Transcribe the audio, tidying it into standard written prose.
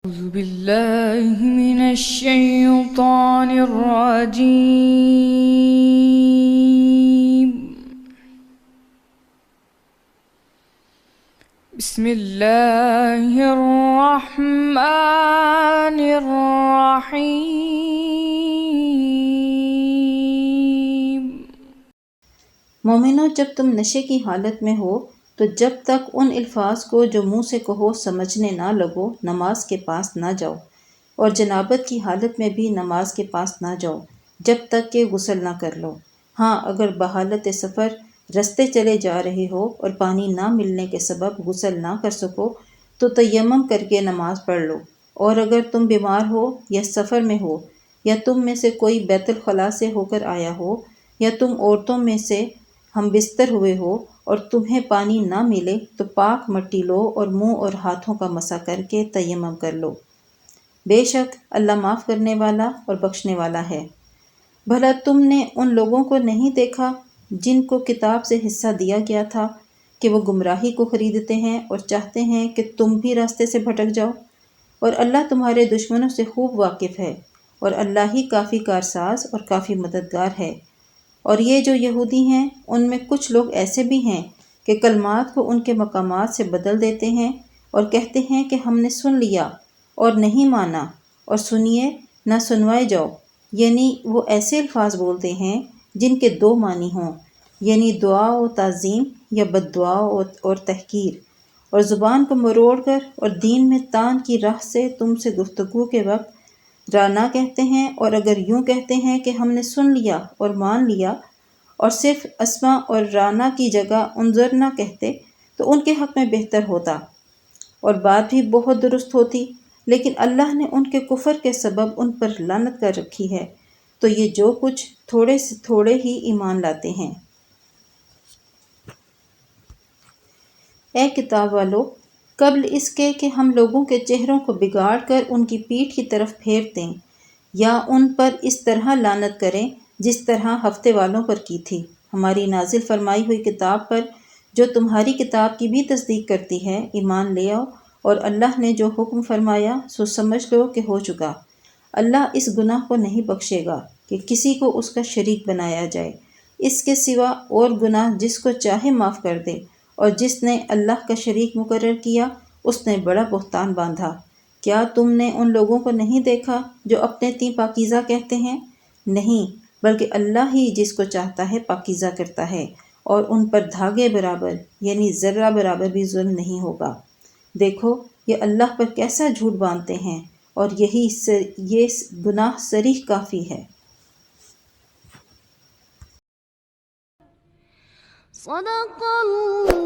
أعوذ بالله من الشيطان الرجيم. بسم الله الرحمن الرحيم. مومنو، جب تم نشے کی حالت میں ہو تو جب تک ان الفاظ کو جو منہ سے کہو سمجھنے نہ لگو نماز کے پاس نہ جاؤ، اور جنابت کی حالت میں بھی نماز کے پاس نہ جاؤ جب تک کہ غسل نہ کر لو۔ ہاں، اگر بحالت سفر رستے چلے جا رہے ہو اور پانی نہ ملنے کے سبب غسل نہ کر سکو تو تیمم کر کے نماز پڑھ لو، اور اگر تم بیمار ہو یا سفر میں ہو یا تم میں سے کوئی بیت الخلاء سے ہو کر آیا ہو یا تم عورتوں میں سے ہم بستر ہوئے ہو اور تمہیں پانی نہ ملے تو پاک مٹی لو اور منہ اور ہاتھوں کا مسح کر کے تیمم کر لو۔ بے شک اللہ معاف کرنے والا اور بخشنے والا ہے۔ بھلا تم نے ان لوگوں کو نہیں دیکھا جن کو کتاب سے حصہ دیا گیا تھا کہ وہ گمراہی کو خریدتے ہیں اور چاہتے ہیں کہ تم بھی راستے سے بھٹک جاؤ؟ اور اللہ تمہارے دشمنوں سے خوب واقف ہے، اور اللہ ہی کافی کارساز اور کافی مددگار ہے۔ اور یہ جو یہودی ہیں ان میں کچھ لوگ ایسے بھی ہیں کہ کلمات کو ان کے مقامات سے بدل دیتے ہیں اور کہتے ہیں کہ ہم نے سن لیا اور نہیں مانا، اور سنیے نہ سنوائے جاؤ، یعنی وہ ایسے الفاظ بولتے ہیں جن کے دو معنی ہوں، یعنی دعا و تعظیم یا بد دعا اور تحقیر، اور زبان کو مروڑ کر اور دین میں تان کی راہ سے تم سے گفتگو کے وقت رانا کہتے ہیں، اور اگر یوں کہتے ہیں کہ ہم نے سن لیا اور مان لیا اور صرف اسما اور رانا کی جگہ انظرنا کہتے تو ان کے حق میں بہتر ہوتا اور بات بھی بہت درست ہوتی، لیکن اللہ نے ان کے کفر کے سبب ان پر لعنت کر رکھی ہے، تو یہ جو کچھ تھوڑے سے تھوڑے ہی ایمان لاتے ہیں۔ اے کتاب والو، قبل اس کے کہ ہم لوگوں کے چہروں کو بگاڑ کر ان کی پیٹھ کی طرف پھیر دیں یا ان پر اس طرح لعنت کریں جس طرح ہفتے والوں پر کی تھی، ہماری نازل فرمائی ہوئی کتاب پر جو تمہاری کتاب کی بھی تصدیق کرتی ہے ایمان لے آؤ، اور اللہ نے جو حکم فرمایا سو سمجھ لو کہ ہو چکا۔ اللہ اس گناہ کو نہیں بخشے گا کہ کسی کو اس کا شریک بنایا جائے، اس کے سوا اور گناہ جس کو چاہے معاف کر دے، اور جس نے اللہ کا شریک مقرر کیا اس نے بڑا بہتان باندھا۔ کیا تم نے ان لوگوں کو نہیں دیکھا جو اپنے تئیں پاکیزہ کہتے ہیں؟ نہیں، بلکہ اللہ ہی جس کو چاہتا ہے پاکیزہ کرتا ہے، اور ان پر دھاگے برابر یعنی ذرہ برابر بھی ظلم نہیں ہوگا۔ دیکھو یہ اللہ پر کیسا جھوٹ باندھتے ہیں، اور یہ گناہ صریح کافی ہے۔ صدق اللہ